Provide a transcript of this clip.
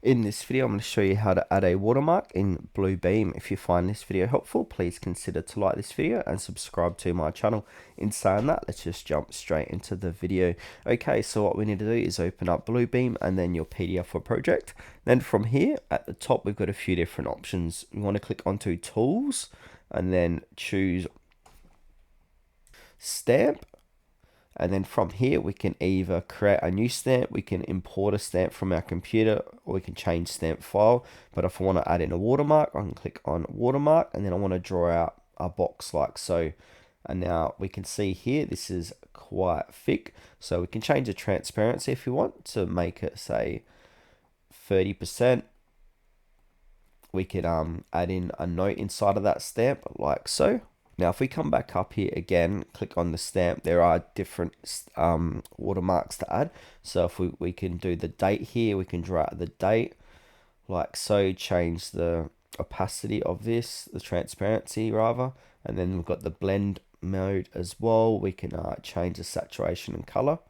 In this video, I'm going to show you how to add a watermark in Bluebeam. If you find this video helpful, please consider to like this video and subscribe to my channel. In saying that, let's just jump straight into the video. Okay, so what we need to do is open up Bluebeam and then your PDF or project. Then from here, at the top, we've got a few different options. You want to click onto Tools and then choose Stamp. And then from here, we can either create a new stamp, we can import a stamp from our computer, or we can change stamp file. But if I want to add in a watermark, I can click on watermark, and then I want to draw out a box like so. And now we can see here, this is quite thick. So we can change the transparency if you want to make it, say, 30%. We can add in a note inside of that stamp like so. Now, if we come back up here again, click on the stamp, there are different watermarks to add. So if we can do the date here, we can draw out the date like so, change the opacity of this, the transparency rather, and then we've got the blend mode as well. We can change the saturation and color.